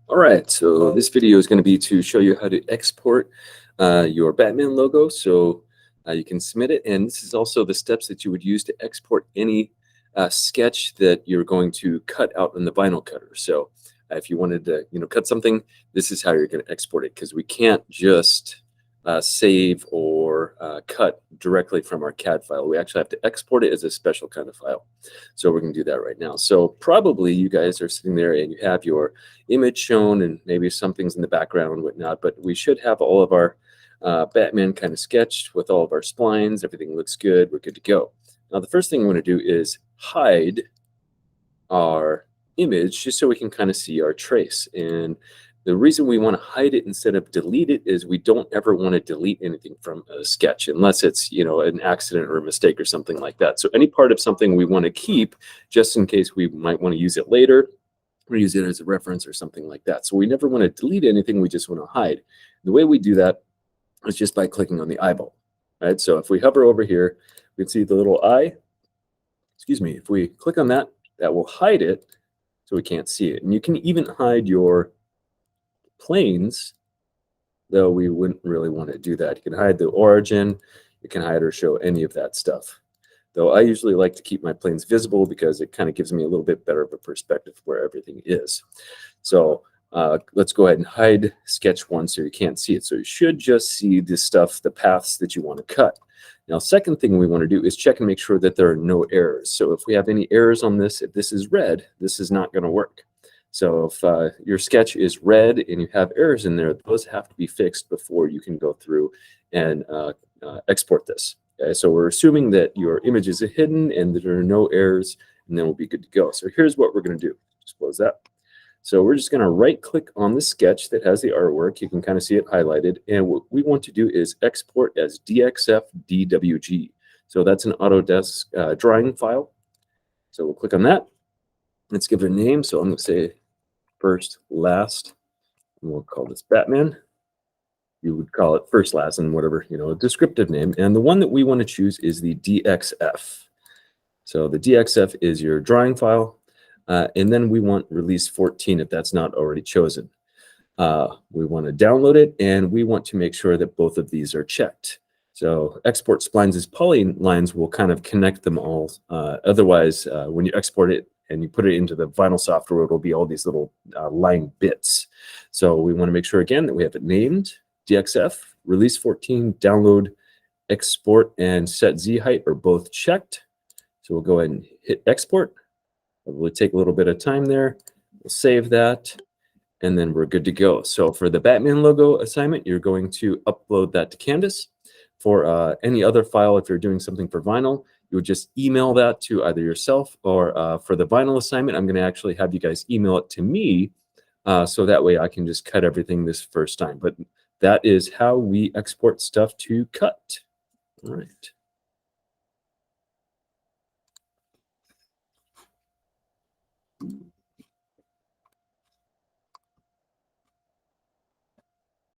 All right, so this video is going to be to show you how to export your Batman logo so you can submit it. And this is also the steps that you would use to export any sketch that you're going to cut out in the vinyl cutter. So if you wanted to, cut something, this is how you're going to export it, because we can't just save or cut directly from our CAD file. We actually have to export it as a special kind of file. So we're going to do that right now. So probably you guys are sitting there and you have your image shown and maybe something's in the background and whatnot, but we should have all of our Batman kind of sketched with all of our splines. Everything looks good. We're good to go. Now, the first thing we want to do is hide our image just so we can kind of see our trace. And the reason we want to hide it instead of delete it is we don't ever want to delete anything from a sketch unless it's, an accident or a mistake or something like that. So any part of something we want to keep just in case we might want to use it later, or use it as a reference or something like that. So we never want to delete anything, we just want to hide. The way we do that is just by clicking on the eyeball, right? So if we hover over here, we can see the little eye. Excuse me, if we click on that, that will hide it so we can't see it. And you can even hide your planes, though we wouldn't really want to do that. You can hide the origin, you can hide or show any of that stuff. Though I usually like to keep my planes visible because it kind of gives me a little bit better of a perspective of where everything is. So let's go ahead and hide sketch one so you can't see it. So you should just see the stuff, the paths that you want to cut. Now, second thing we want to do is check and make sure that there are no errors. So if we have any errors on this, if this is red, this is not going to work. So if your sketch is red and you have errors in there, those have to be fixed before you can go through and export this. Okay, so we're assuming that your image is hidden and that there are no errors, and then we'll be good to go. So here's what we're going to do. Just close that. So we're just going to right click on the sketch that has the artwork. You can kind of see it highlighted. And what we want to do is export as DXF DWG. So that's an Autodesk drawing file. So we'll click on that. Let's give it a name. So I'm going to say first, last, and we'll call this Batman. You would call it first, last, and whatever, a descriptive name. And the one that we want to choose is the DXF. So the DXF is your drawing file. And then we want release 14 if that's not already chosen. We want to download it, and we want to make sure that both of these are checked. So export splines as polylines will kind of connect them all. Otherwise, when you export it and you put it into the vinyl software, it'll be all these little line bits. So we want to make sure, again, that we have it named DXF, release 14, download, export, and set Z height are both checked. So we'll go ahead and hit export. It will take a little bit of time there. We'll save that, and then we're good to go. So for the Batman logo assignment, you're going to upload that to Canvas. For any other file, if you're doing something for vinyl, you would just email that to either yourself or for the vinyl assignment, I'm going to actually have you guys email it to me so that way I can just cut everything this first time. But that is how we export stuff to cut. All right.